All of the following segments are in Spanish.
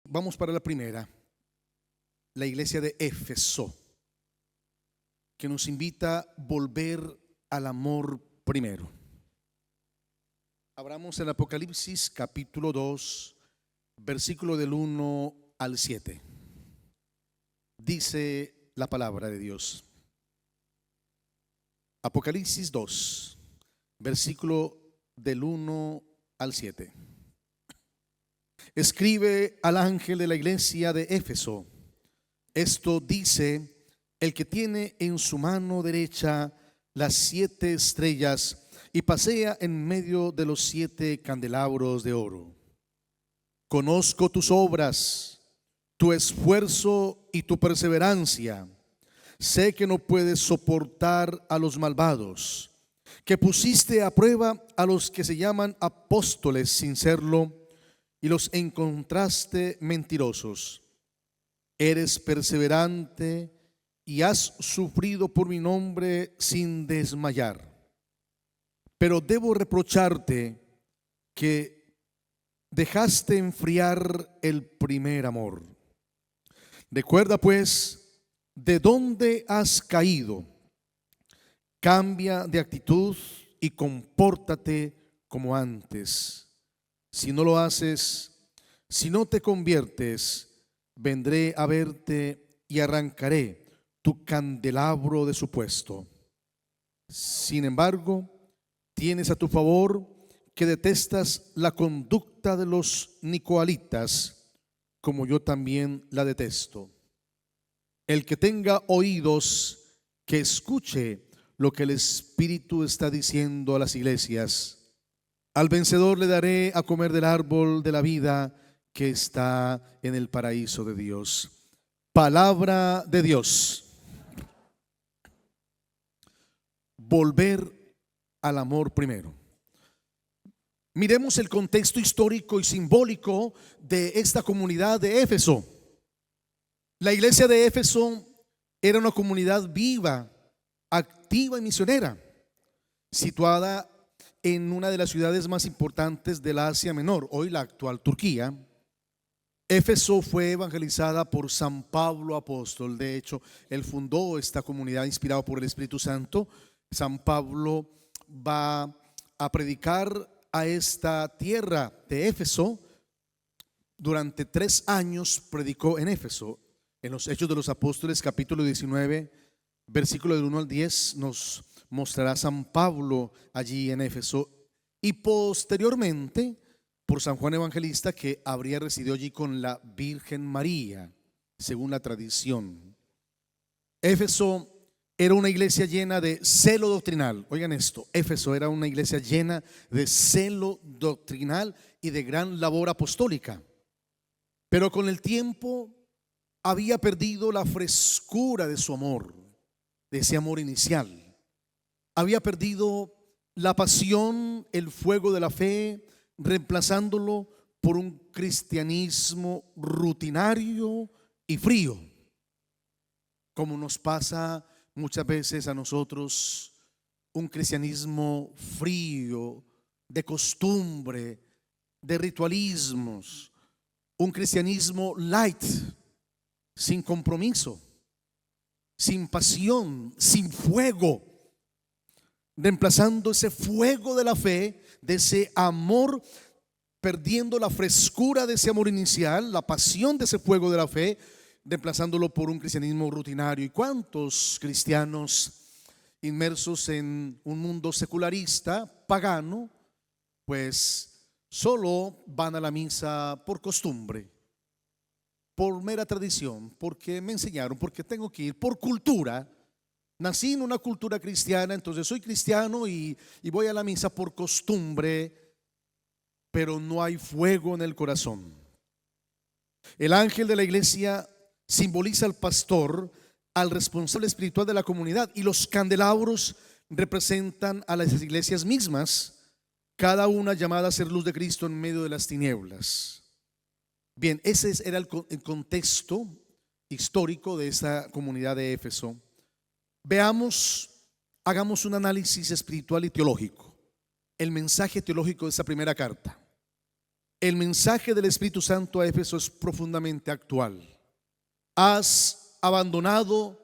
Vamos para la primera, la iglesia de Éfeso, que nos invita a volver al amor primero. Abramos el Apocalipsis capítulo 2, versículo del 1 al 7. Dice la palabra de Dios. Apocalipsis 2, versículo del 1 al 7. Escribe al ángel de la iglesia de Éfeso: esto dice el que tiene en su mano derecha las 7 estrellas y pasea en medio de los 7 candelabros de oro. Conozco tus obras, tu esfuerzo y tu perseverancia. Sé que no puedes soportar a los malvados, que pusiste a prueba a los que se llaman apóstoles sin serlo y los encontraste mentirosos. Eres perseverante y has sufrido por mi nombre sin desmayar. Pero debo reprocharte que dejaste enfriar el primer amor. Recuerda pues de dónde has caído. Cambia de actitud y compórtate como antes. Si no lo haces, si no te conviertes, vendré a verte y arrancaré tu candelabro de su puesto. Sin embargo, tienes a tu favor que detestas la conducta de los nicolaítas, como yo también la detesto. El que tenga oídos, que escuche lo que el Espíritu está diciendo a las iglesias. Al vencedor le daré a comer del árbol de la vida que está en el paraíso de Dios. Palabra de Dios. Volver al amor primero. Miremos el contexto histórico y simbólico de esta comunidad de Éfeso. La iglesia de Éfeso era una comunidad viva, activa y misionera, situada en una de las ciudades más importantes del Asia Menor, hoy la actual Turquía. Éfeso fue evangelizada por San Pablo apóstol. De hecho, él fundó esta comunidad inspirado por el Espíritu Santo. San Pablo va a predicar a esta tierra de Éfeso. Durante 3 años predicó en Éfeso. En los Hechos de los Apóstoles capítulo 19, versículo del 1 al 10 nos mostrará San Pablo allí en Éfeso, y posteriormente por San Juan Evangelista, que habría residido allí con la Virgen María, según la tradición. Éfeso era una iglesia llena de celo doctrinal. Oigan esto, Éfeso era una iglesia llena de celo doctrinal y de gran labor apostólica. Pero con el tiempo había perdido la frescura de su amor, de ese amor inicial. Había perdido la pasión, el fuego de la fe, reemplazándolo por un cristianismo rutinario y frío, como nos pasa muchas veces a nosotros, un cristianismo frío, de costumbre, de ritualismos, un cristianismo light, sin compromiso, sin pasión, sin fuego, reemplazando ese fuego de la fe, de ese amor, perdiendo la frescura de ese amor inicial, la pasión de ese fuego de la fe, reemplazándolo por un cristianismo rutinario. ¿Y cuántos cristianos inmersos en un mundo secularista, pagano, pues solo van a la misa por costumbre, por mera tradición, porque me enseñaron, porque tengo que ir, por cultura? Nací en una cultura cristiana, entonces soy cristiano y voy a la misa por costumbre, pero no hay fuego en el corazón. El ángel de la iglesia simboliza al pastor, al responsable espiritual de la comunidad, y los candelabros representan a las iglesias mismas, cada una llamada a ser luz de Cristo en medio de las tinieblas. Bien, ese era el contexto histórico de esta comunidad de Éfeso. Veamos, hagamos un análisis espiritual y teológico, el mensaje teológico de esta primera carta. el mensaje del Espíritu Santo a Éfeso es profundamente actual. Has abandonado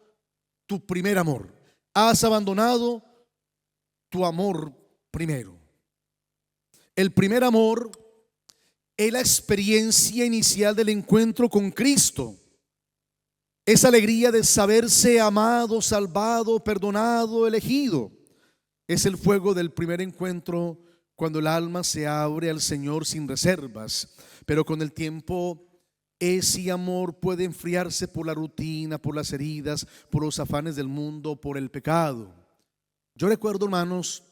tu primer amor. Has abandonado tu amor primero. El primer amor es la experiencia inicial del encuentro con Cristo. Esa alegría de saberse amado, salvado, perdonado, elegido. Es el fuego del primer encuentro cuando el alma se abre al Señor sin reservas. Pero con el tiempo ese amor puede enfriarse por la rutina, por las heridas, por los afanes del mundo, por el pecado. Yo recuerdo, hermanos,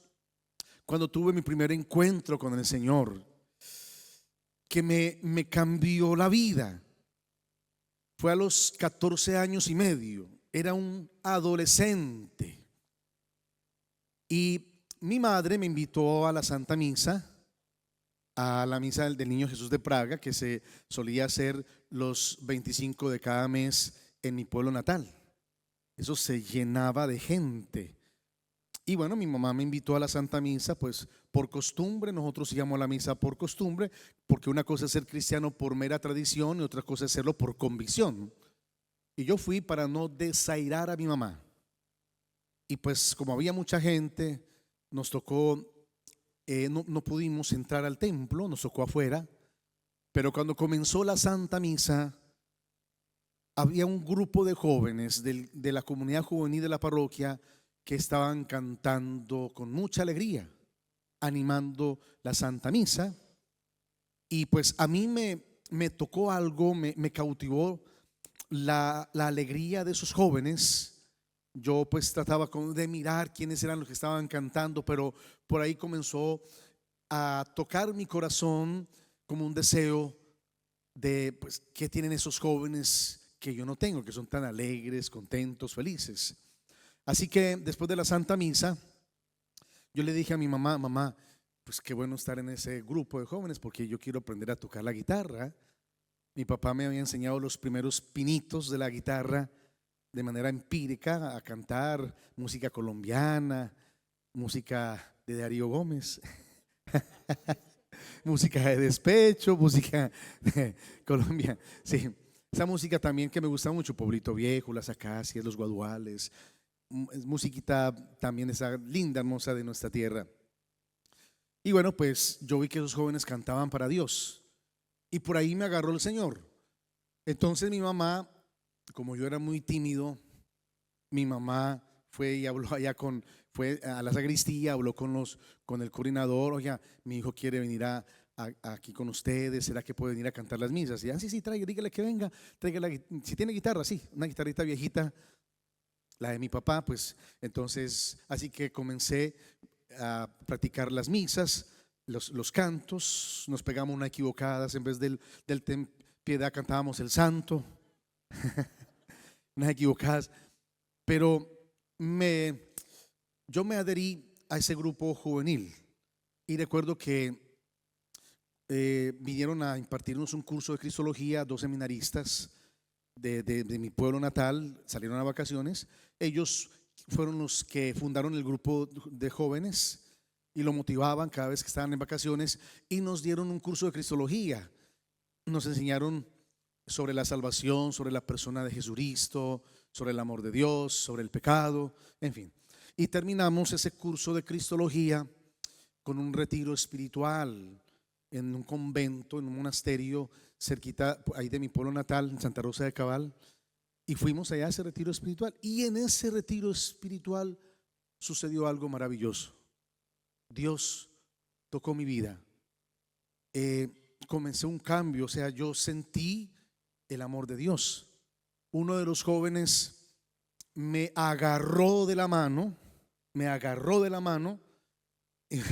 cuando tuve mi primer encuentro con el Señor, que me cambió la vida. Fue a los 14 años y medio. Era un adolescente. Y mi madre me invitó a la Santa Misa, a la misa del Niño Jesús de Praga, que se solía hacer los 25 de cada mes en mi pueblo natal. Eso se llenaba de gente. Y bueno, mi mamá me invitó a la Santa Misa, pues por costumbre. Nosotros íbamos a la misa por costumbre, porque una cosa es ser cristiano por mera tradición y otra cosa es serlo por convicción. Y yo fui para no desairar a mi mamá. Y pues como había mucha gente, nos tocó, no pudimos entrar al templo, nos tocó afuera. Pero cuando comenzó la Santa Misa, había un grupo de jóvenes de la comunidad juvenil de la parroquia que estaban cantando con mucha alegría, animando la Santa Misa. Y pues a mí me tocó algo, me cautivó la alegría de esos jóvenes. Yo pues trataba de mirar quiénes eran los que estaban cantando, pero por ahí comenzó a tocar mi corazón como un deseo de pues qué tienen esos jóvenes que yo no tengo, que son tan alegres, contentos, felices. Así que después de la Santa Misa, yo le dije a mi mamá: mamá, pues qué bueno estar en ese grupo de jóvenes porque yo quiero aprender a tocar la guitarra. Mi papá me había enseñado los primeros pinitos de la guitarra de manera empírica, a cantar música colombiana, música de Darío Gómez, música de despecho, música de Colombia. Sí, esa música también que me gusta mucho, Pueblito Viejo, Las Acacias, Los Guaduales. Es musiquita también esa linda, hermosa de nuestra tierra. Y bueno, pues yo vi que esos jóvenes cantaban para Dios y por ahí me agarró el Señor. Entonces mi mamá, como yo era muy tímido, mi mamá fue y habló allá fue a la sacristía, habló con el coordinador: oiga, mi hijo quiere venir aquí con ustedes, ¿será que puede venir a cantar las misas? Y sí, traiga, dígale que venga, traiga si tiene guitarra, sí, una guitarrita viejita, la de mi papá. Pues entonces, así que comencé a practicar las misas, los cantos. Nos pegamos una equivocadas, en vez del ten piedad cantábamos el santo. Unas equivocadas. Pero yo me adherí a ese grupo juvenil y recuerdo que vinieron a impartirnos un curso de Cristología, 2 seminaristas de mi pueblo natal, salieron a vacaciones. Ellos fueron los que fundaron el grupo de jóvenes y lo motivaban cada vez que estaban en vacaciones, y nos dieron un curso de Cristología. Nos enseñaron sobre la salvación, sobre la persona de Jesucristo, sobre el amor de Dios, sobre el pecado, en fin. Y terminamos ese curso de Cristología con un retiro espiritual en un convento, en un monasterio cerquita ahí de mi pueblo natal, en Santa Rosa de Cabal. Y fuimos allá a ese retiro espiritual, y en ese retiro espiritual sucedió algo maravilloso. Dios tocó mi vida. Comencé un cambio, o sea, yo sentí el amor de Dios. Uno de los jóvenes me agarró de la mano, y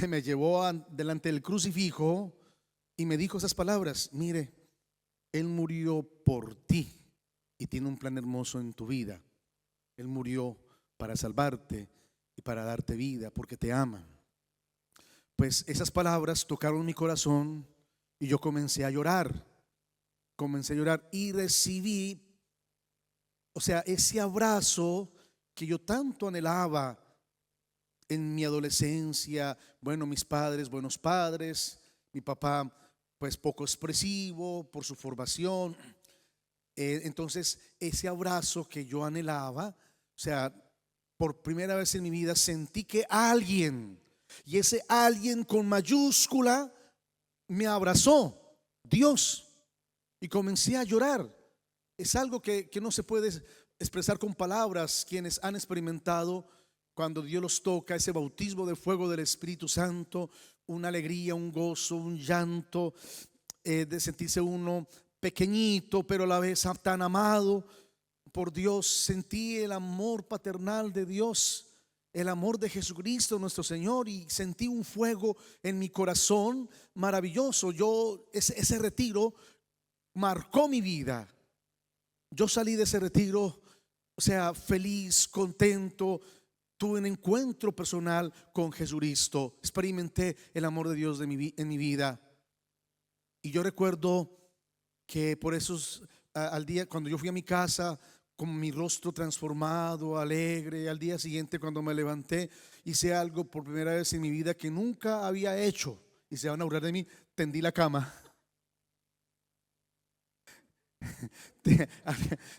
me llevó delante del crucifijo y me dijo esas palabras: mire, Él murió por ti y tiene un plan hermoso en tu vida. Él murió para salvarte y para darte vida porque te ama. Pues esas palabras tocaron mi corazón y yo comencé a llorar y recibí, o sea, ese abrazo que yo tanto anhelaba en mi adolescencia. Bueno, mis padres, buenos padres, mi papá pues poco expresivo por su formación. Entonces ese abrazo que yo anhelaba, o sea, por primera vez en mi vida sentí que alguien, y ese alguien con mayúscula, me abrazó, Dios, y comencé a llorar. Es algo que no se puede expresar con palabras. Quienes han experimentado cuando Dios los toca, ese bautismo de fuego del Espíritu Santo, una alegría, un gozo, un llanto, de sentirse uno pequeñito pero a la vez tan amado por Dios. Sentí el amor paternal de Dios, el amor de Jesucristo nuestro Señor, y sentí un fuego en mi corazón maravilloso. Ese retiro marcó mi vida. Yo salí de ese retiro, o sea, feliz, contento. Tuve un encuentro personal con Jesucristo, experimenté el amor de Dios en mi vida. Y yo recuerdo que por esos, al día, cuando yo fui a mi casa con mi rostro transformado, alegre, al día siguiente cuando me levanté, hice algo por primera vez en mi vida que nunca había hecho, y se van a burlar de mí: tendí la cama.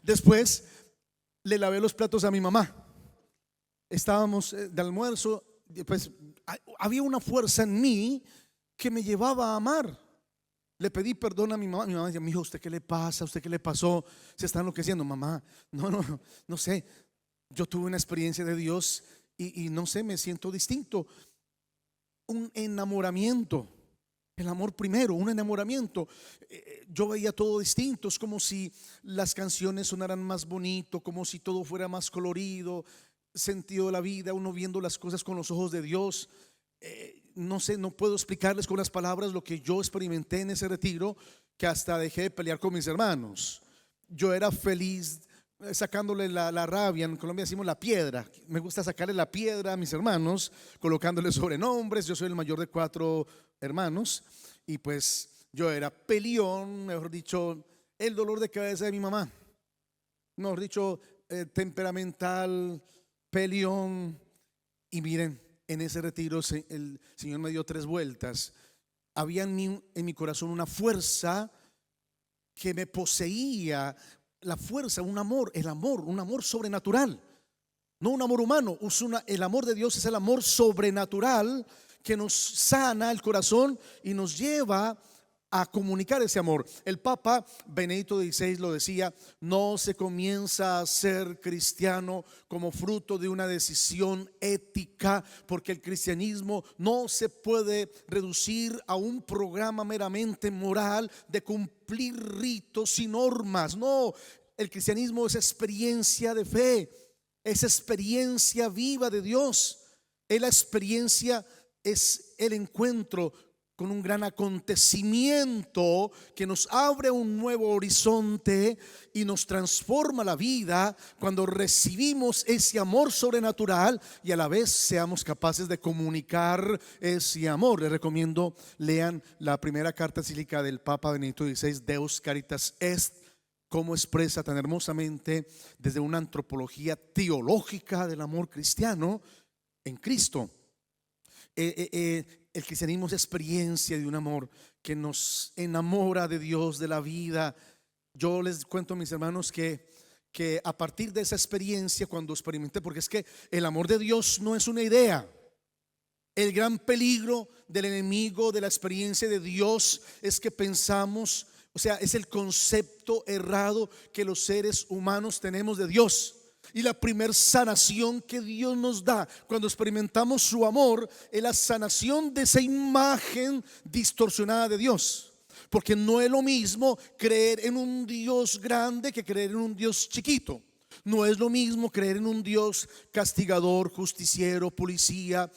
Después le lavé los platos a mi mamá. Estábamos de almuerzo, pues había una fuerza en mí que me llevaba a amar. Le pedí perdón a mi mamá. Mi mamá decía: mijo, ¿usted qué le pasa? ¿Usted qué le pasó? Se está enloqueciendo. Mamá, no sé. Yo tuve una experiencia de Dios y no sé, me siento distinto. Un enamoramiento. El amor primero, un enamoramiento. Yo veía todo distinto. Es como si las canciones sonaran más bonito, como si todo fuera más colorido, sentido de la vida, uno viendo las cosas con los ojos de Dios. No sé, no puedo explicarles con las palabras lo que yo experimenté en ese retiro, que hasta dejé de pelear con mis hermanos. Yo era feliz sacándole la rabia. En Colombia decimos la piedra. Me gusta sacarle la piedra a mis hermanos, colocándole sobrenombres. Yo soy el mayor de 4 hermanos, y pues yo era peleón, mejor dicho, el dolor de cabeza de mi mamá, mejor dicho, temperamental, peleón. Y miren, en ese retiro el Señor me dio 3 vueltas. Había en mi corazón una fuerza que me poseía, la fuerza, un amor, un amor sobrenatural, no un amor humano. El amor de Dios es el amor sobrenatural que nos sana el corazón y nos lleva a comunicar ese amor. El Papa Benedicto XVI lo decía: no se comienza a ser cristiano como fruto de una decisión ética, porque el cristianismo no se puede reducir a un programa meramente moral de cumplir ritos y normas. No, el cristianismo es experiencia de fe, es experiencia viva de Dios. Es la experiencia, es el encuentro con un gran acontecimiento que nos abre un nuevo horizonte y nos transforma la vida cuando recibimos ese amor sobrenatural y a la vez seamos capaces de comunicar ese amor. Les recomiendo, lean la primera carta encíclica del Papa Benedicto XVI, Deus Caritas Est, cómo expresa tan hermosamente desde una antropología teológica del amor cristiano en Cristo. El cristianismo es experiencia de un amor que nos enamora de Dios, de la vida. Yo les cuento a mis hermanos que a partir de esa experiencia, cuando experimenté, porque es que el amor de Dios no es una idea. El gran peligro del enemigo de la experiencia de Dios es que pensamos, o sea, es el concepto errado que los seres humanos tenemos de Dios. Y la primer sanación que Dios nos da cuando experimentamos su amor es la sanación de esa imagen distorsionada de Dios. Porque no es lo mismo creer en un Dios grande que creer en un Dios chiquito. No es lo mismo creer en un Dios castigador, justiciero, policía,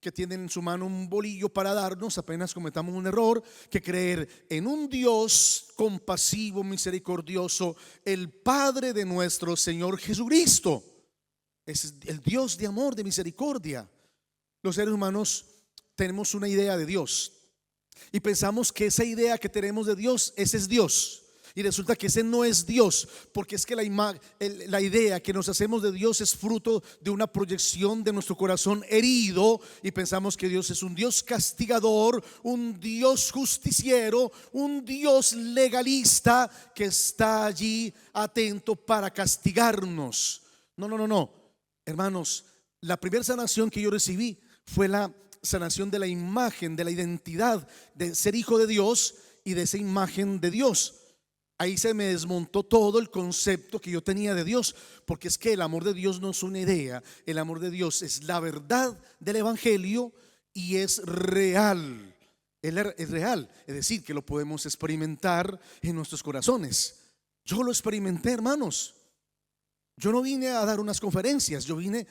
que tiene en su mano un bolillo para darnos apenas cometamos un error, que creer en un Dios compasivo, misericordioso, el Padre de nuestro Señor Jesucristo. Es el Dios de amor, de misericordia. Los seres humanos tenemos una idea de Dios y pensamos que esa idea que tenemos de Dios, ese es Dios. Y resulta que ese no es Dios, porque es que la idea que nos hacemos de Dios es fruto de una proyección de nuestro corazón herido, y pensamos que Dios es un Dios castigador, un Dios justiciero, un Dios legalista que está allí atento para castigarnos. No, no, no, no. Hermanos, la primera sanación que yo recibí fue la sanación de la imagen, de la identidad de ser hijo de Dios y de esa imagen de Dios. Ahí se me desmontó todo el concepto que yo tenía de Dios, porque es que el amor de Dios no es una idea, el amor de Dios es la verdad del evangelio y es real. Es real, es decir, que lo podemos experimentar en nuestros corazones. Yo lo experimenté, hermanos. Yo no vine a dar unas conferencias, yo vine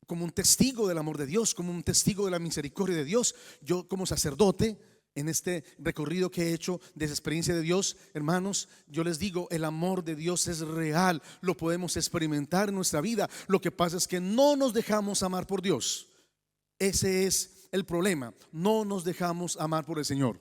como un testigo del amor de Dios, como un testigo de la misericordia de Dios. Yo como sacerdote, en este recorrido que he hecho de esa experiencia de Dios, hermanos, yo les digo, el amor de Dios es real, lo podemos experimentar en nuestra vida. Lo que pasa es que no nos dejamos amar por Dios. Ese es el problema, no nos dejamos amar por el Señor.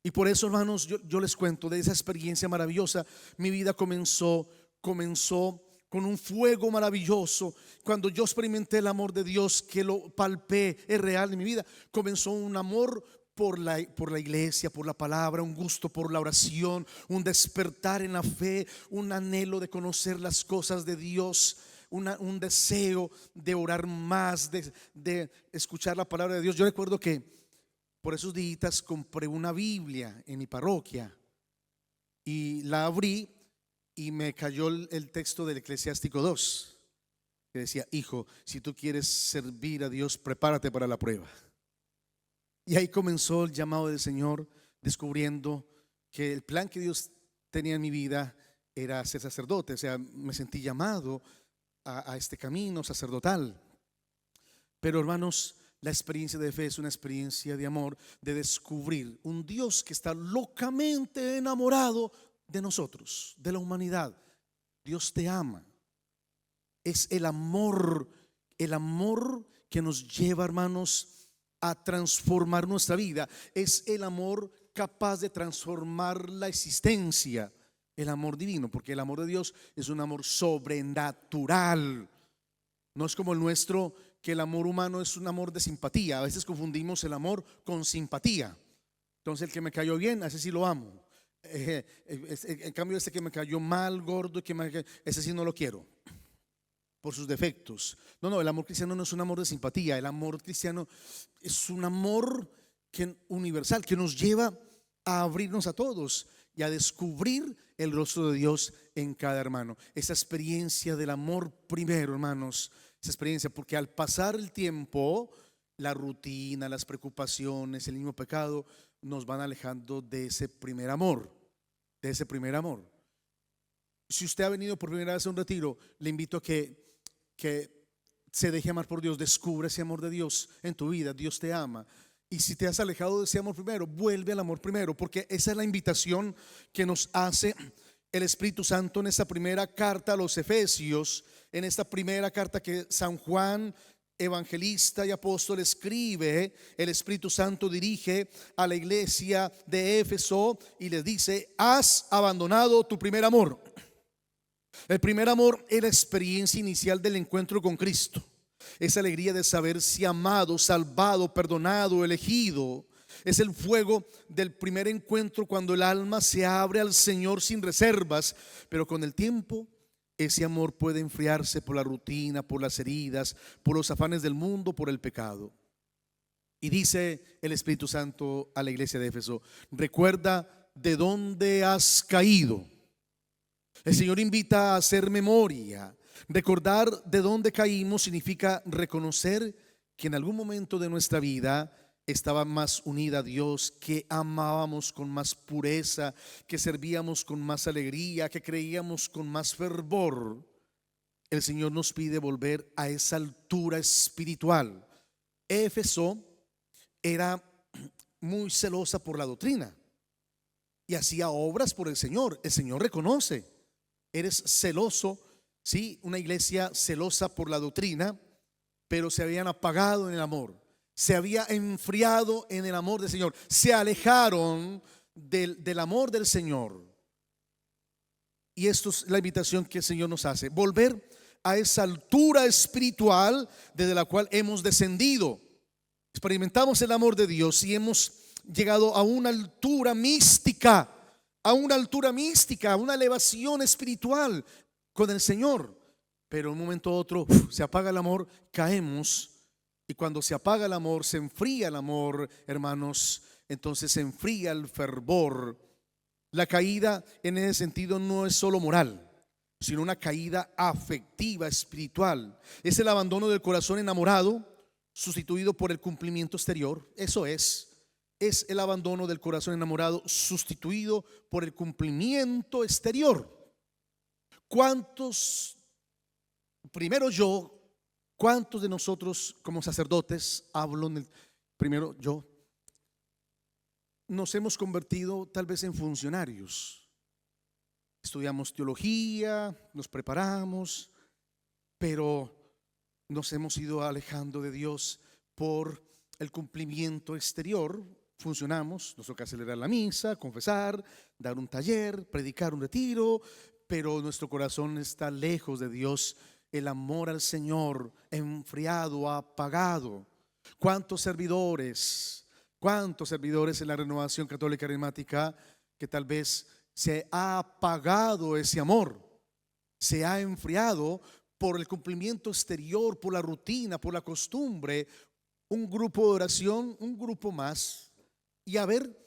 Y por eso, hermanos, yo les cuento de esa experiencia maravillosa. Mi vida comenzó con un fuego maravilloso. Cuando yo experimenté el amor de Dios, que lo palpé, es real en mi vida, comenzó un amor por la iglesia, por la palabra, un gusto por la oración, un despertar en la fe, un anhelo de conocer las cosas de Dios, un deseo de orar más, de escuchar la palabra de Dios. Yo recuerdo que por esos días compré una Biblia en mi parroquia y la abrí y me cayó el texto del Eclesiástico 2, que decía: hijo, si tú quieres servir a Dios, prepárate para la prueba. Y ahí comenzó el llamado del Señor, descubriendo que el plan que Dios tenía en mi vida era ser sacerdote. O sea, me sentí llamado a este camino sacerdotal. Pero, hermanos, la experiencia de fe es una experiencia de amor, de descubrir un Dios que está locamente enamorado de nosotros, de la humanidad. Dios te ama. Es el amor que nos lleva, hermanos, a transformar nuestra vida. Es el amor capaz de transformar la existencia, el amor divino, porque el amor de Dios es un amor sobrenatural. No es como el nuestro, que el amor humano es un amor de simpatía. A veces confundimos el amor con simpatía. Entonces, el que me cayó bien, a ese sí lo amo. En cambio, este que me cayó mal, gordo, ese sí no lo quiero por sus defectos. No, no, el amor cristiano no es un amor de simpatía. El amor cristiano es un amor universal, que nos lleva a abrirnos a todos y a descubrir el rostro de Dios en cada hermano. Esa experiencia del amor primero, hermanos, esa experiencia, porque al pasar el tiempo, la rutina, las preocupaciones, el mismo pecado nos van alejando de ese primer amor, de ese primer amor. Si usted ha venido por primera vez a un retiro, le invito a que se deje amar por Dios. Descubre ese amor de Dios en tu vida. Dios te ama. Y si te has alejado de ese amor primero, vuelve al amor primero, porque esa es la invitación que nos hace el Espíritu Santo en esta primera carta a los Efesios, en esta primera carta que San Juan, evangelista y apóstol, escribe. El Espíritu Santo dirige a la iglesia de Éfeso y les dice: has abandonado tu primer amor. El primer amor es la experiencia inicial del encuentro con Cristo. Esa alegría de saberse amado, salvado, perdonado, elegido. Es el fuego del primer encuentro, cuando el alma se abre al Señor sin reservas. Pero con el tiempo, ese amor puede enfriarse por la rutina, por las heridas, por los afanes del mundo, por el pecado. Y dice el Espíritu Santo a la iglesia de Éfeso: recuerda de dónde has caído. El Señor invita a hacer memoria. Recordar de dónde caímos significa reconocer que en algún momento de nuestra vida estaba más unida a Dios, que amábamos con más pureza, que servíamos con más alegría, que creíamos con más fervor. El Señor nos pide volver a esa altura espiritual. Éfeso era muy celosa por la doctrina y hacía obras por el Señor. El Señor reconoce: eres celoso. Sí, una iglesia celosa por la doctrina, pero se habían apagado en el amor, se había enfriado en el amor del Señor, se alejaron del amor del Señor. Y esto es la invitación que el Señor nos hace: volver a esa altura espiritual desde la cual hemos descendido. Experimentamos el amor de Dios y hemos llegado a una altura mística, a una altura mística, a una elevación espiritual con el Señor. Pero en un momento u otro se apaga el amor, caemos. Y cuando se apaga el amor, se enfría el amor, hermanos. Entonces se enfría el fervor. La caída en ese sentido no es solo moral, sino una caída afectiva, espiritual. Es el abandono del corazón enamorado sustituido por el cumplimiento exterior. Eso es el abandono del corazón enamorado sustituido por el cumplimiento exterior. ¿Cuántos, primero yo, cuántos de nosotros como sacerdotes, hablo en primero yo, nos hemos convertido tal vez en funcionarios? Estudiamos teología, nos preparamos, pero nos hemos ido alejando de Dios por el cumplimiento exterior. Funcionamos, nos toca celebrar la misa, confesar, dar un taller, predicar un retiro, pero nuestro corazón está lejos de Dios. El amor al Señor enfriado, apagado. ¿Cuántos servidores en la Renovación Católica Carismática que tal vez se ha apagado ese amor, se ha enfriado por el cumplimiento exterior, por la rutina, por la costumbre? Un grupo de oración, un grupo más, y a ver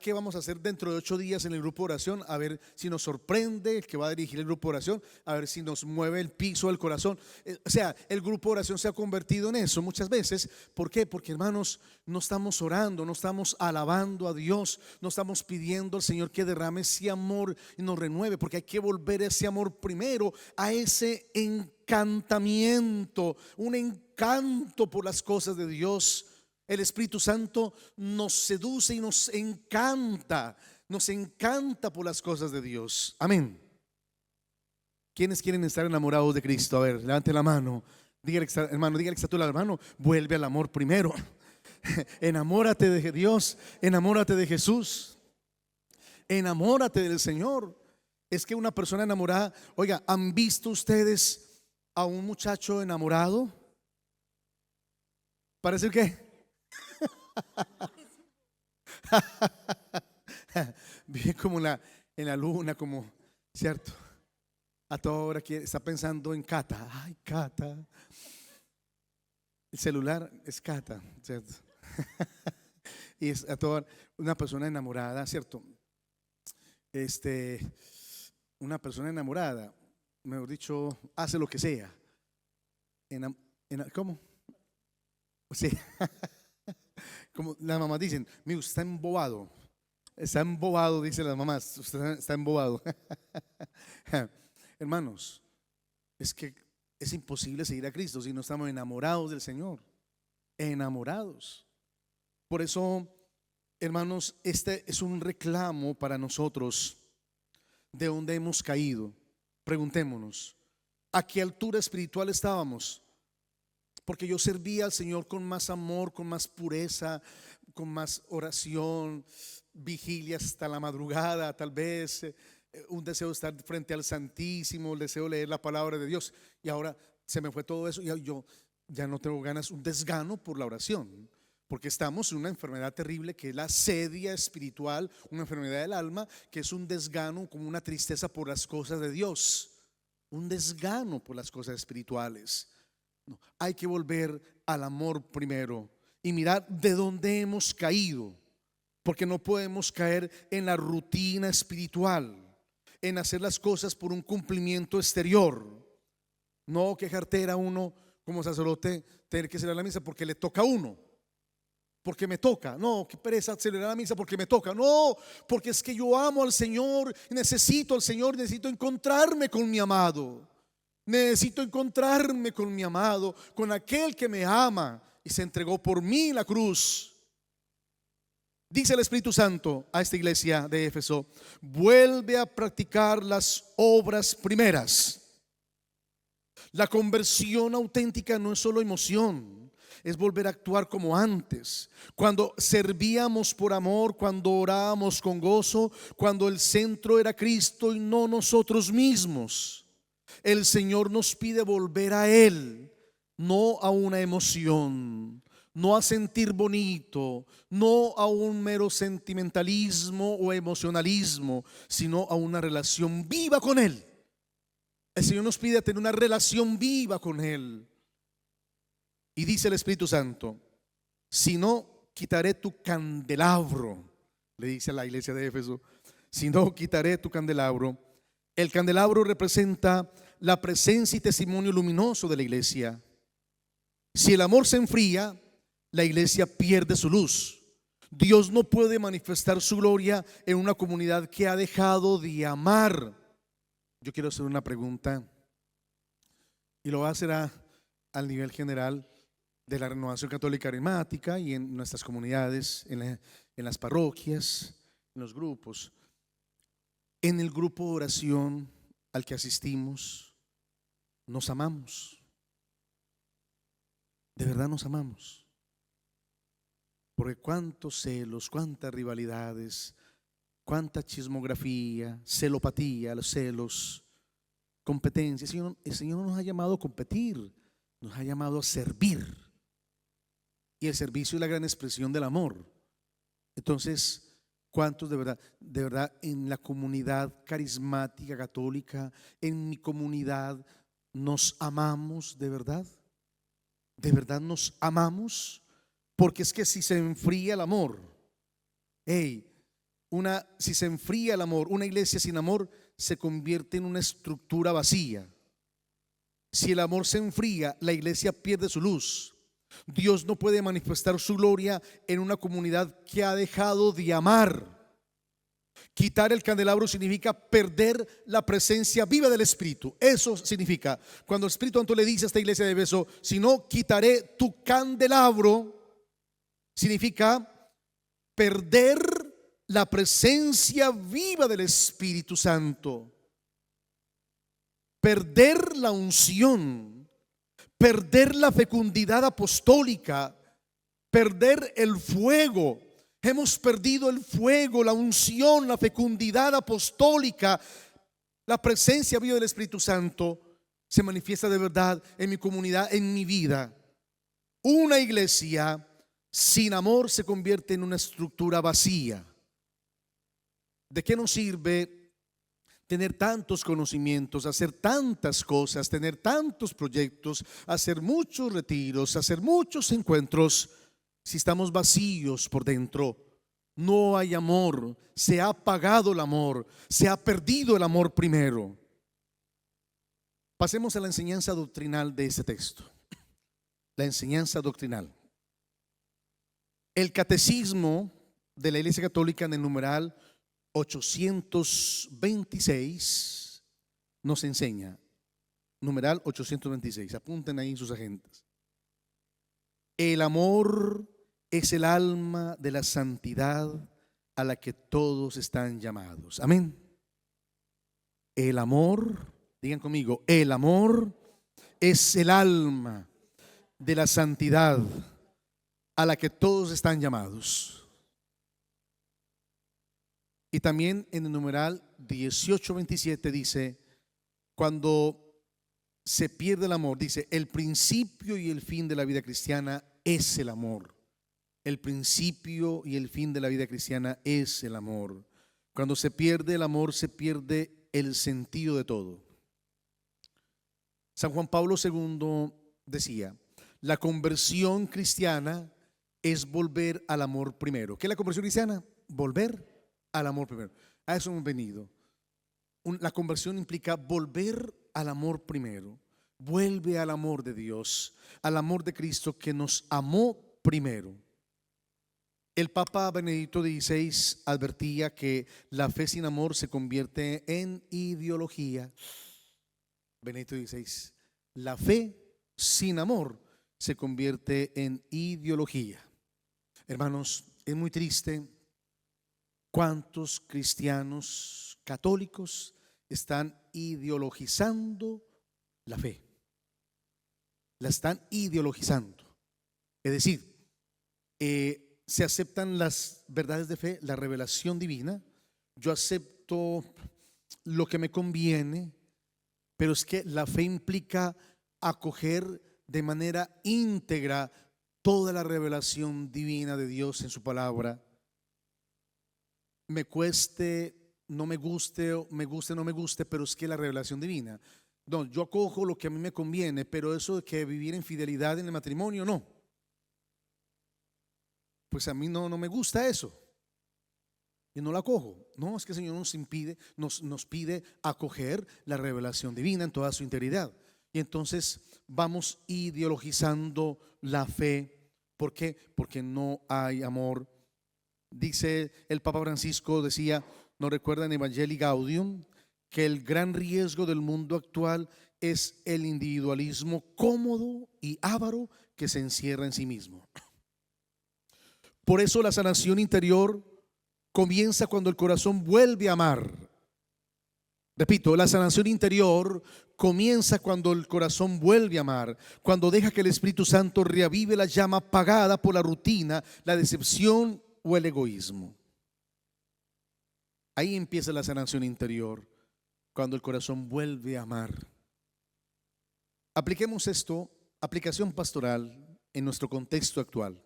qué vamos a hacer dentro de 8 días en el grupo de oración, a ver si nos sorprende el que va a dirigir el grupo de oración, a ver si nos mueve el piso del corazón. O sea, el grupo de oración se ha convertido en eso muchas veces. ¿Por qué? Porque, hermanos, no estamos orando, no estamos alabando a Dios, no estamos pidiendo al Señor que derrame ese amor y nos renueve, porque hay que volver a ese amor primero, a ese encantamiento, un encanto por las cosas de Dios. El Espíritu Santo nos seduce y nos encanta por las cosas de Dios. Amén. ¿Quiénes quieren estar enamorados de Cristo? A ver, levante la mano. Dígale, hermano, dígale que está a tu lado, hermano, vuelve al amor primero. Enamórate de Dios, enamórate de Jesús, enamórate del Señor. Es que una persona enamorada, oiga, ¿han visto ustedes a un muchacho enamorado? Parece que vive como en la luna, como, ¿cierto? A toda hora que está pensando en Cata. Ay, Cata. El celular es Cata, ¿cierto? Y es a toda una persona enamorada, ¿cierto? Una persona enamorada, mejor dicho, hace lo que sea. ¿Cómo? Sí. Como las mamás dicen, mi usted está embobado. Está embobado, dicen las mamás. Usted está embobado. Hermanos, es que es imposible seguir a Cristo si no estamos enamorados del Señor. Enamorados. Por eso, hermanos, este es un reclamo para nosotros de donde hemos caído. Preguntémonos, ¿a qué altura espiritual estábamos? Porque yo servía al Señor con más amor, con más pureza, con más oración, vigilia hasta la madrugada, tal vez un deseo de estar frente al Santísimo, el deseo de leer la palabra de Dios. Y ahora se me fue todo eso y yo ya no tengo ganas, un desgano por la oración. Porque estamos en una enfermedad terrible que es la sedia espiritual, una enfermedad del alma, que es un desgano, como una tristeza por las cosas de Dios, un desgano por las cosas espirituales. No, hay que volver al amor primero y mirar de dónde hemos caído, porque no podemos caer en la rutina espiritual, en hacer las cosas por un cumplimiento exterior. No que jartera uno como sacerdote tener que celebrar la misa porque le toca a uno, porque me toca. No, qué pereza celebrar la misa porque me toca. No, porque es que yo amo al Señor, necesito al Señor, necesito encontrarme con mi amado. Necesito encontrarme con mi amado, con aquel que me ama y se entregó por mí en la cruz. Dice el Espíritu Santo a esta iglesia de Éfeso: vuelve a practicar las obras primeras. La conversión auténtica no es solo emoción, es volver a actuar como antes, cuando servíamos por amor, cuando orábamos con gozo, cuando el centro era Cristo y no nosotros mismos. El Señor nos pide volver a Él, no a una emoción, no a sentir bonito, no a un mero sentimentalismo o emocionalismo, sino a una relación viva con Él. El Señor nos pide tener una relación viva con Él. Y dice el Espíritu Santo: si no, quitaré tu candelabro. Le dice a la iglesia de Éfeso: si no, quitaré tu candelabro. El candelabro representa la presencia y testimonio luminoso de la iglesia. Si el amor se enfría, la iglesia pierde su luz. Dios no puede manifestar su gloria en una comunidad que ha dejado de amar. Yo quiero hacer una pregunta, y lo voy a hacer al nivel general de la Renovación Católica Carismática y en nuestras comunidades, en las parroquias, en los grupos. En el grupo de oración al que asistimos, ¿nos amamos? ¿De verdad nos amamos? Porque cuántos celos, cuántas rivalidades, cuánta chismografía, celopatía, los celos, competencia. El Señor no nos ha llamado a competir, nos ha llamado a servir. Y el servicio es la gran expresión del amor. Entonces, ¿cuántos de verdad en la comunidad carismática católica, en mi comunidad, nos amamos de verdad? ¿De verdad nos amamos? Porque es que si se enfría el amor, si se enfría el amor, una iglesia sin amor se convierte en una estructura vacía. Si el amor se enfría, la iglesia pierde su luz. Dios no puede manifestar su gloria en una comunidad que ha dejado de amar. Quitar el candelabro significa perder la presencia viva del Espíritu. Eso significa, cuando el Espíritu Santo le dice a esta iglesia de Éfeso: si no, quitaré tu candelabro, significa perder la presencia viva del Espíritu Santo, perder la unción, perder la fecundidad apostólica, perder el fuego. Hemos perdido el fuego, la unción, la fecundidad apostólica. La presencia viva del Espíritu Santo se manifiesta de verdad en mi comunidad, en mi vida. Una iglesia sin amor se convierte en una estructura vacía. ¿De qué nos sirve tener tantos conocimientos, hacer tantas cosas, tener tantos proyectos, hacer muchos retiros, hacer muchos encuentros, si estamos vacíos por dentro? No hay amor, se ha apagado el amor, se ha perdido el amor primero. Pasemos a la enseñanza doctrinal de este texto. La enseñanza doctrinal. El catecismo de la Iglesia Católica, en el numeral 826, nos enseña, numeral 826, apunten ahí en sus agendas: el amor es el alma de la santidad a la que todos están llamados. Amén. El amor, digan conmigo, el amor es el alma de la santidad a la que todos están llamados. Y también en el numeral 1827 dice: cuando se pierde el amor, dice, el principio y el fin de la vida cristiana es el amor. El principio y el fin de la vida cristiana es el amor. Cuando se pierde el amor, se pierde el sentido de todo. San Juan Pablo II decía: la conversión cristiana es volver al amor primero. ¿Qué es la conversión cristiana? Volver al amor primero. A eso hemos venido. La conversión implica volver al amor primero. Vuelve al amor de Dios, al amor de Cristo, que nos amó primero. El Papa Benedicto XVI advertía que la fe sin amor se convierte en ideología. Benedicto XVI: la fe sin amor se convierte en ideología. Hermanos, es muy triste cuántos cristianos católicos están ideologizando la fe. La están ideologizando. Es decir, se aceptan las verdades de fe, la revelación divina. Yo acepto lo que me conviene, pero es que la fe implica acoger de manera íntegra toda la revelación divina de Dios en su palabra. Me cueste, no me guste, o me guste, no me guste, pero es que la revelación divina. No, yo acojo lo que a mí me conviene, pero eso de que vivir en fidelidad en el matrimonio, no. Pues a mí no me gusta eso. Y no la acojo. No, es que el Señor nos impide, nos pide acoger la revelación divina en toda su integridad. Y entonces vamos ideologizando la fe. ¿Por qué? Porque no hay amor. Dice el Papa Francisco, decía, nos recuerda en Evangelii Gaudium, que el gran riesgo del mundo actual es el individualismo cómodo y avaro que se encierra en sí mismo. Por eso la sanación interior comienza cuando el corazón vuelve a amar. Repito, la sanación interior comienza cuando el corazón vuelve a amar, cuando deja que el Espíritu Santo reavive la llama apagada por la rutina, la decepción o el egoísmo. Ahí empieza la sanación interior, cuando el corazón vuelve a amar. Apliquemos esto, aplicación pastoral, en nuestro contexto actual.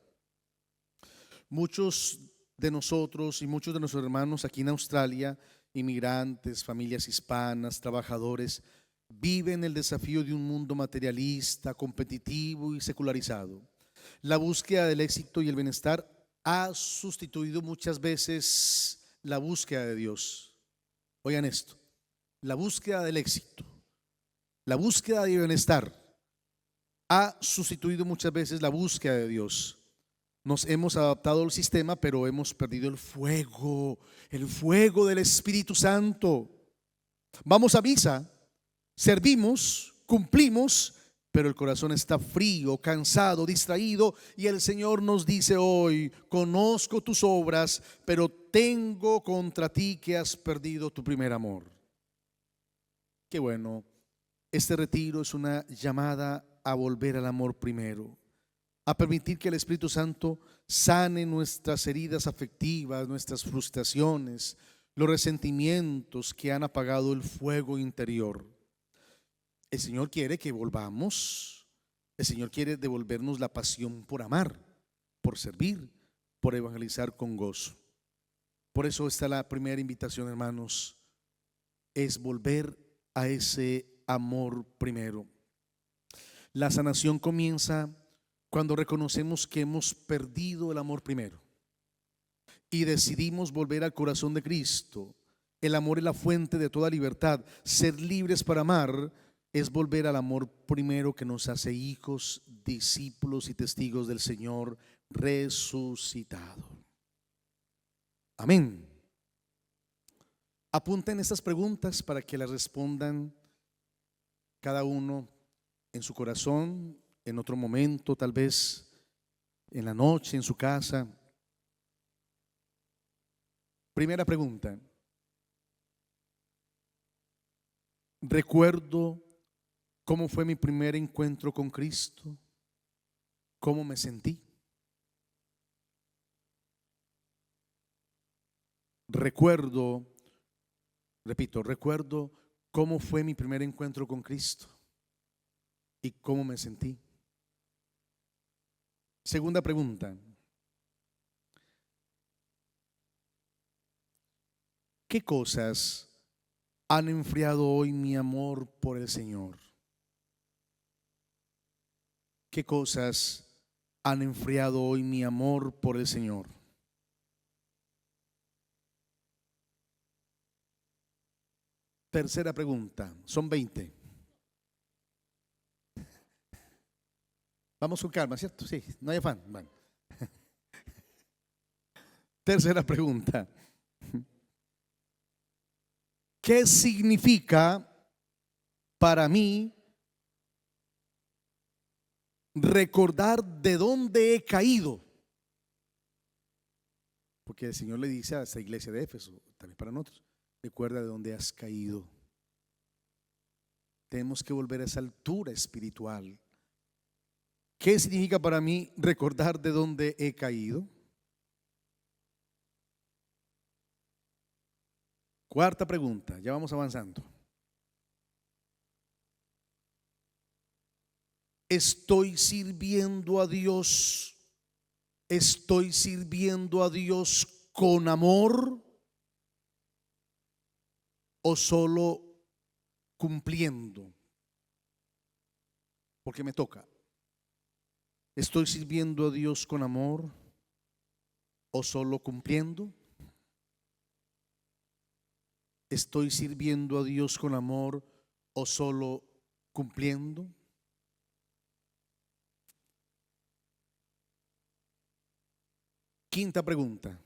Muchos de nosotros y muchos de nuestros hermanos aquí en Australia, inmigrantes, familias hispanas, trabajadores, viven el desafío de un mundo materialista, competitivo y secularizado. La búsqueda del éxito y el bienestar ha sustituido muchas veces la búsqueda de Dios. Oigan esto, la búsqueda del éxito, la búsqueda de bienestar ha sustituido muchas veces la búsqueda de Dios. Nos hemos adaptado al sistema, pero hemos perdido el fuego del Espíritu Santo. Vamos a misa, servimos, cumplimos, pero el corazón está frío, cansado, distraído, y el Señor nos dice hoy: conozco tus obras, pero tengo contra ti que has perdido tu primer amor. Qué bueno, este retiro es una llamada a volver al amor primero, a permitir que el Espíritu Santo sane nuestras heridas afectivas, nuestras frustraciones, los resentimientos que han apagado el fuego interior. El Señor quiere que volvamos, el Señor quiere devolvernos la pasión por amar, por servir, por evangelizar con gozo. Por eso está la primera invitación, hermanos, es volver a ese amor primero. La sanación comienza cuando reconocemos que hemos perdido el amor primero y decidimos volver al corazón de Cristo. El amor es la fuente de toda libertad. Ser libres para amar es volver al amor primero que nos hace hijos, discípulos y testigos del Señor resucitado. Amén. Apunten estas preguntas para que las respondan cada uno en su corazón, en otro momento, tal vez en la noche, en su casa. Primera pregunta: ¿recuerdo cómo fue mi primer encuentro con Cristo? ¿Cómo me sentí? Recuerdo cómo fue mi primer encuentro con Cristo y cómo me sentí. Segunda pregunta: ¿qué cosas han enfriado hoy mi amor por el Señor? ¿Qué cosas han enfriado hoy mi amor por el Señor? Tercera pregunta, son 20. Vamos con calma, ¿cierto? Sí, no hay afán. Bueno. Tercera pregunta: ¿qué significa para mí recordar de dónde he caído? Porque el Señor le dice a esta iglesia de Éfeso, también para nosotros: recuerda de dónde has caído. Tenemos que volver a esa altura espiritual. ¿Qué significa para mí recordar de dónde he caído? Cuarta pregunta, ya vamos avanzando. ¿Estoy sirviendo a Dios? ¿Estoy sirviendo a Dios con amor o solo cumpliendo? Porque me toca. ¿Estoy sirviendo a Dios con amor o solo cumpliendo? ¿Estoy sirviendo a Dios con amor o solo cumpliendo? Quinta pregunta.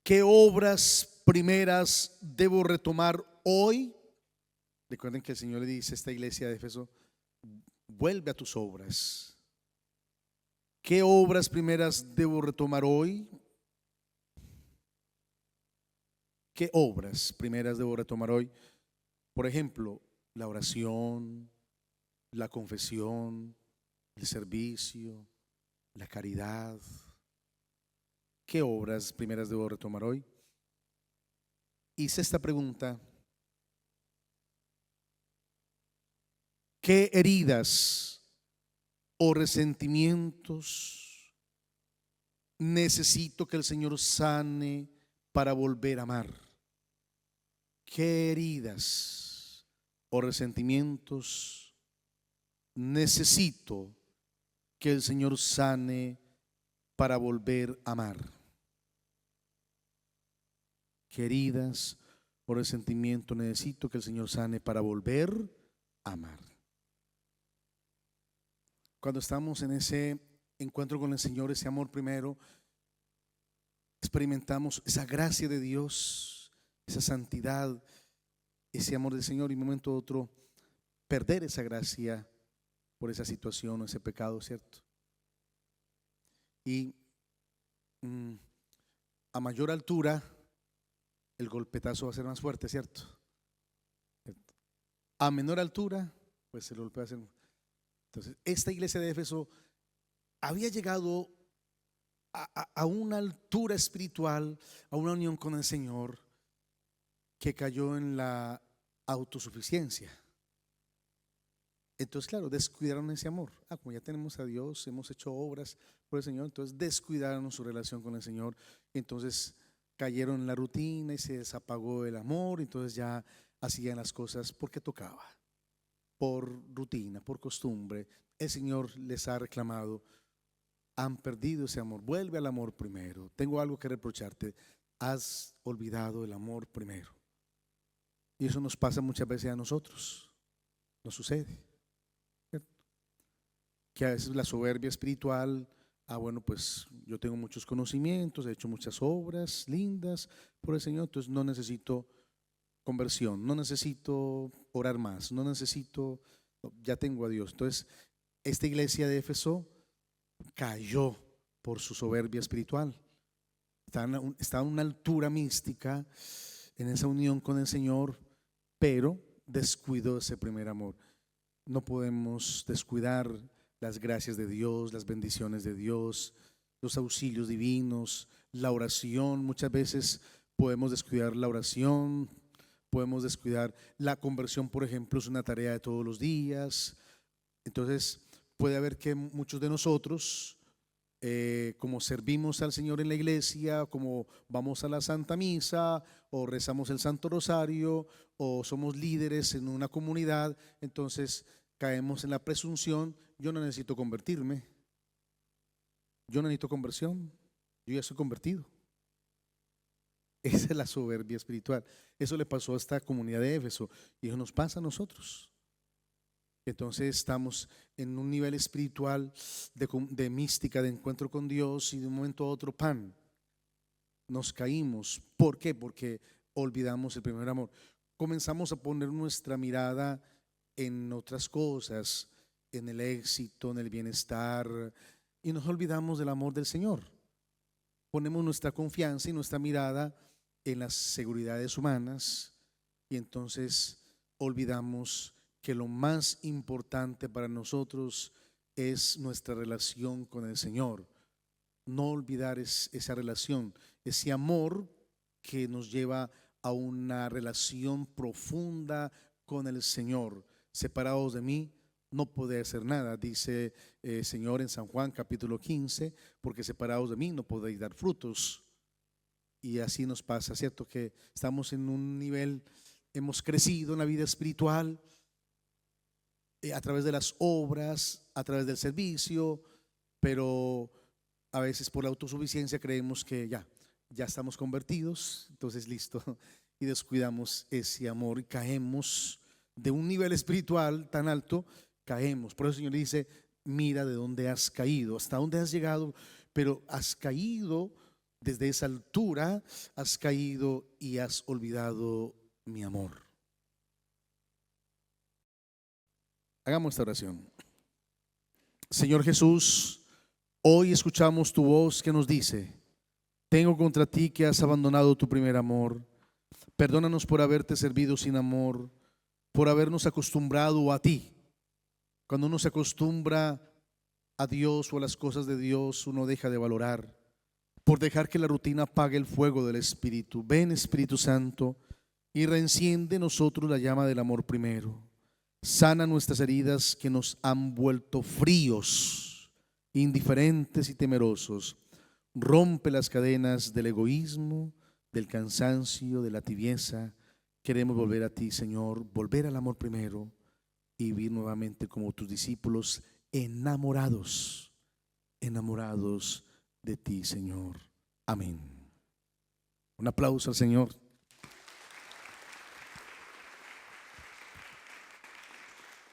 ¿Qué obras primeras debo retomar hoy? Recuerden que el Señor le dice a esta iglesia de Éfeso: vuelve a tus obras. ¿Qué obras primeras debo retomar hoy? ¿Qué obras primeras debo retomar hoy? Por ejemplo, la oración, la confesión, el servicio, la caridad. ¿Qué obras primeras debo retomar hoy? Hice esta pregunta: ¿qué heridas o resentimientos necesito que el Señor sane para volver a amar? ¿Qué heridas o resentimientos necesito que el Señor sane para volver a amar? ¿Qué heridas o resentimiento necesito que el Señor sane para volver a amar? Cuando estamos en ese encuentro con el Señor, ese amor primero, experimentamos esa gracia de Dios, esa santidad, ese amor del Señor, y en un momento u otro perder esa gracia por esa situación o ese pecado, ¿cierto? Y a mayor altura el golpetazo va a ser más fuerte, ¿cierto? A menor altura, pues el golpe va a ser. Entonces, esta iglesia de Éfeso había llegado a una altura espiritual, a una unión con el Señor, que cayó en la autosuficiencia. Entonces, claro, descuidaron ese amor. Como ya tenemos a Dios, hemos hecho obras por el Señor, entonces descuidaron su relación con el Señor. Entonces cayeron en la rutina y se desapagó el amor. Entonces ya hacían las cosas porque tocaba, por rutina, por costumbre. El Señor les ha reclamado: han perdido ese amor, vuelve al amor primero. Tengo algo que reprocharte: has olvidado el amor primero. Y eso nos pasa muchas veces a nosotros, nos sucede, ¿cierto? Que a veces la soberbia espiritual: bueno, pues yo tengo muchos conocimientos, he hecho muchas obras lindas por el Señor, entonces no necesito conversión, no necesito orar más, no necesito, ya tengo a Dios. Entonces, esta iglesia de Éfeso cayó por su soberbia espiritual. Está a una altura mística en esa unión con el Señor, pero descuidó ese primer amor. No podemos descuidar las gracias de Dios, las bendiciones de Dios, los auxilios divinos, la oración. Muchas veces podemos descuidar la oración, podemos descuidar la conversión, por ejemplo, es una tarea de todos los días. Entonces puede haber que muchos de nosotros, como servimos al Señor en la iglesia, como vamos a la Santa Misa o rezamos el Santo Rosario o somos líderes en una comunidad, entonces caemos en la presunción: yo no necesito convertirme, yo no necesito conversión, yo ya soy convertido. Esa es la soberbia espiritual. Eso le pasó a esta comunidad de Éfeso y eso nos pasa a nosotros. Entonces estamos en un nivel espiritual de mística, de encuentro con Dios, y de un momento a otro, ¡pam!, nos caímos. ¿Por qué? Porque olvidamos el primer amor. Comenzamos a poner nuestra mirada en otras cosas, en el éxito, en el bienestar, y nos olvidamos del amor del Señor. Ponemos nuestra confianza y nuestra mirada en las seguridades humanas, y entonces olvidamos que lo más importante para nosotros es nuestra relación con el Señor. No olvidar esa relación, ese amor que nos lleva a una relación profunda con el Señor. Separados de mí, no podré hacer nada, dice el Señor en San Juan capítulo 15, porque separados de mí no podéis dar frutos. Y así nos pasa, ¿cierto? Que estamos en un nivel, hemos crecido en la vida espiritual a través de las obras, a través del servicio, pero a veces por la autosuficiencia creemos que ya estamos convertidos, entonces listo, y descuidamos ese amor y caemos de un nivel espiritual tan alto, caemos. Por eso el Señor dice, mira de dónde has caído, hasta dónde has llegado, pero has caído desde esa altura, has caído y has olvidado mi amor. Hagamos esta oración. Señor Jesús, hoy escuchamos tu voz que nos dice, tengo contra ti que has abandonado tu primer amor. Perdónanos por haberte servido sin amor, por habernos acostumbrado a ti. Cuando uno se acostumbra a Dios o a las cosas de Dios, uno deja de valorar, por dejar que la rutina apague el fuego del Espíritu. Ven, Espíritu Santo, y reenciende en nosotros la llama del amor primero. Sana nuestras heridas que nos han vuelto fríos, indiferentes y temerosos. Rompe las cadenas del egoísmo, del cansancio, de la tibieza. Queremos volver a ti, Señor, volver al amor primero y vivir nuevamente como tus discípulos, enamorados de ti, Señor. Amén. Un aplauso al Señor.